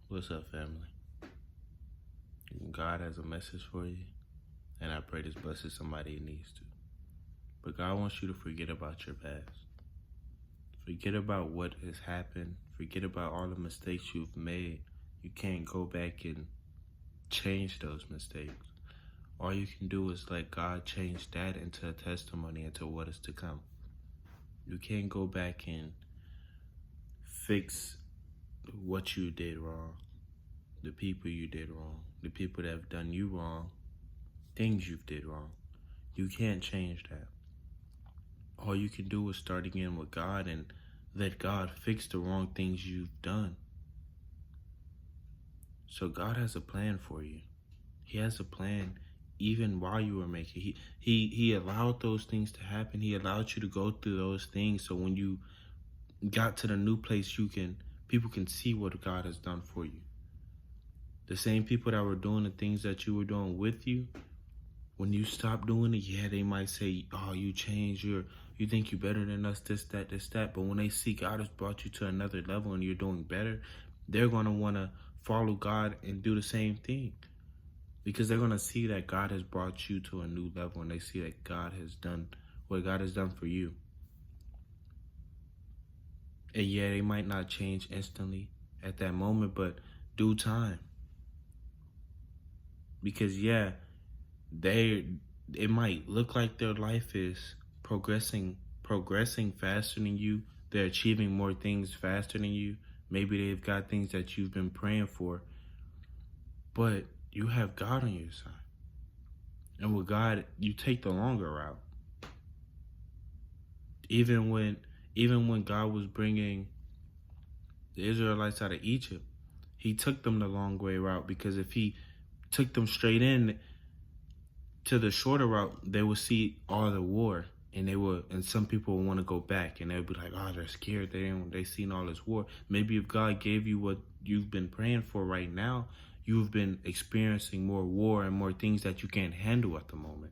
What's up, family? God has a message for you, and I pray this blesses somebody it needs to. But God wants you to forget about your past. Forget about what has happened. Forget about all the mistakes you've made. You can't go back and change those mistakes. All you can do is let God change that into a testimony into what is to come. You can't go back and fix what you did wrong, the people you did wrong, the people that have done you wrong, things you've did wrong. You can't change that. All you can do is start again with God and let God fix the wrong things you've done. So God has a plan for you. He has a plan even while you were making. He allowed those things to happen. He allowed you to go through those things so when you got to the new place, people can see what God has done for you. The same people that were doing the things that you were doing with you, when you stop doing it, yeah, they might say, oh, you changed, you think you're better than us, this, that. But when they see God has brought you to another level and you're doing better, they're going to want to follow God and do the same thing. Because they're going to see that God has brought you to a new level and they see that God has done what God has done for you. And yeah, they might not change instantly at that moment, but due time. Because yeah, it might look like their life is progressing faster than you. They're achieving more things faster than you. Maybe they've got things that you've been praying for, but you have God on your side. And with God, you take the longer route. Even when God was bringing the Israelites out of Egypt, he took them the long way route, because if he took them straight in to the shorter route, they would see all the war, and some people would want to go back, and they would be like, oh, they're scared. They seen all this war. Maybe if God gave you what you've been praying for right now, you've been experiencing more war and more things that you can't handle at the moment.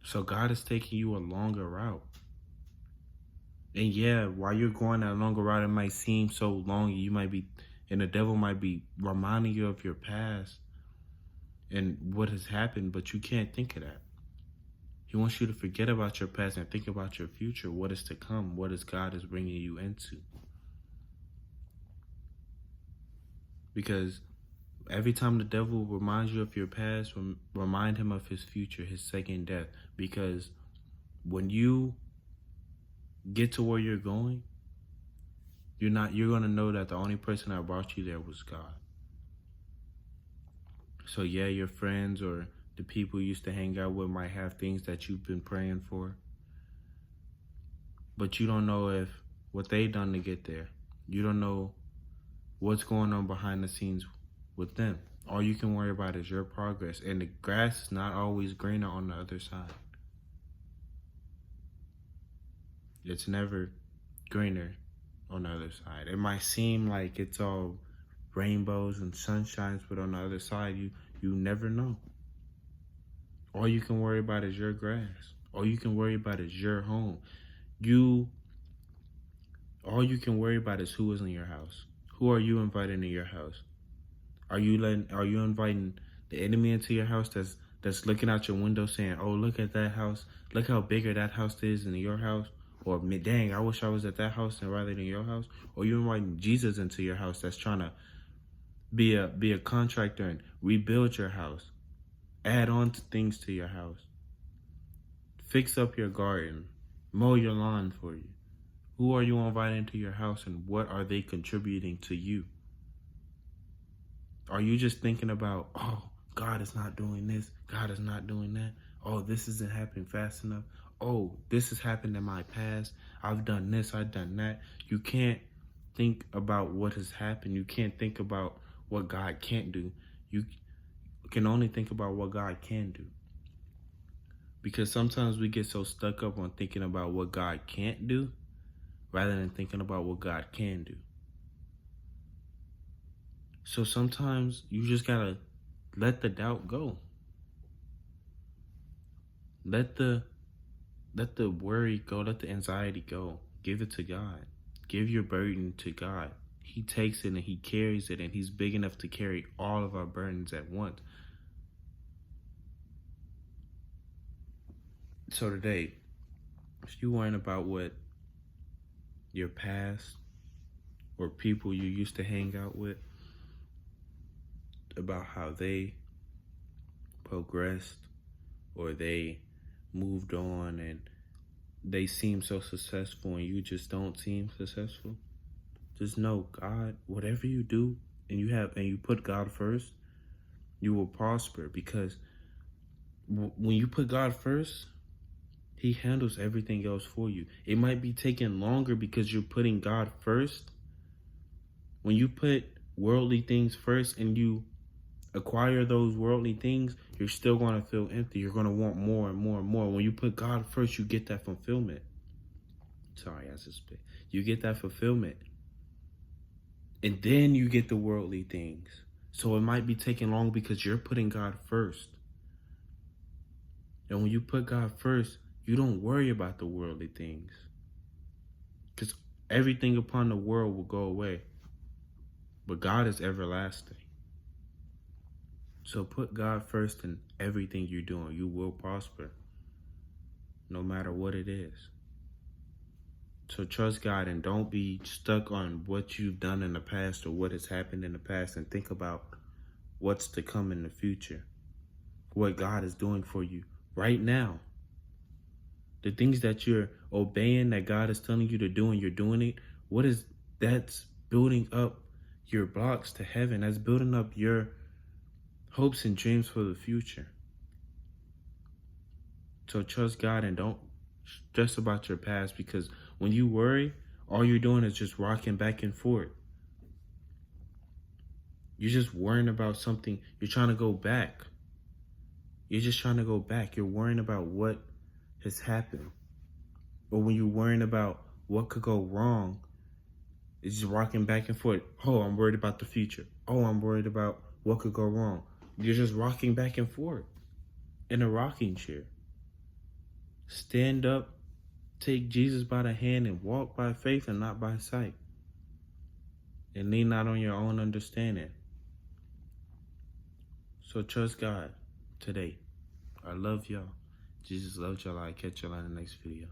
So God is taking you a longer route. And yeah, while you're going that longer route, it might seem so long. And the devil might be reminding you of your past and what has happened, but you can't think of that. He wants you to forget about your past and think about your future, what is to come, what is God is bringing you into. Because every time the devil reminds you of your past, remind him of his future, his second death. Because when you get to where you're going, you're going to know that the only person that brought you there was God. So yeah, your friends or the people you used to hang out with might have things that you've been praying for, but you don't know if what they done to get there. You don't know what's going on behind the scenes with them. All you can worry about is your progress, and the grass is not always greener on the other side. It's never greener on the other side. It might seem like it's all rainbows and sunshines, but on the other side, you never know. All you can worry about is your grass. All you can worry about is your home. All you can worry about is who is in your house. Who are you inviting to your house? Are you inviting the enemy into your house that's looking out your window saying, oh, look at that house. Look how bigger that house is than your house. Or, dang, I wish I was at that house rather than your house. Or you inviting Jesus into your house that's trying to be a contractor and rebuild your house. Add on to things to your house. Fix up your garden. Mow your lawn for you. Who are you inviting to your house, and what are they contributing to you? Are you just thinking about, oh, God is not doing this, God is not doing that, oh, this isn't happening fast enough, oh, this has happened in my past, I've done this, I've done that. You can't think about what has happened. You can't think about what God can't do. You can only think about what God can do. Because sometimes we get so stuck up on thinking about what God can't do rather than thinking about what God can do. So sometimes you just gotta let the doubt go. Let the worry go, let the anxiety go. Give it to God. give your burden to God. He takes it and he carries it, and he's big enough to carry all of our burdens at once. So today, if you worrying about what your past or people you used to hang out with, about how they progressed or they moved on and they seem so successful and you just don't seem successful, just know God, whatever you do and you put God first, you will prosper, because when you put God first, he handles everything else for you. It might be taking longer because you're putting God first. When you put worldly things first and you acquire those worldly things, you're still going to feel empty. You're going to want more and more and more. When you put God first, you get that fulfillment. Sorry, I just spit. You get that fulfillment. And then you get the worldly things. So it might be taking long because you're putting God first. And when you put God first, you don't worry about the worldly things, because everything upon the world will go away. But God is everlasting. So put God first in everything you're doing. You will prosper, no matter what it is. So trust God and don't be stuck on what you've done in the past or what has happened in the past, and think about what's to come in the future. What God is doing for you right now. The things that you're obeying, that God is telling you to do, and you're doing it, that's building up your blocks to heaven. That's building up your hopes and dreams for the future. So trust God and don't stress about your past, because when you worry, all you're doing is just rocking back and forth. You're just worrying about something. You're trying to go back. You're just trying to go back. You're worrying about what has happened. Or when you're worrying about what could go wrong, it's just rocking back and forth. Oh, I'm worried about the future. Oh, I'm worried about what could go wrong. You're just rocking back and forth in a rocking chair. Stand up, take Jesus by the hand, and walk by faith and not by sight. And lean not on your own understanding. So trust God today. I love y'all. Jesus loves y'all. I'll catch y'all in the next video.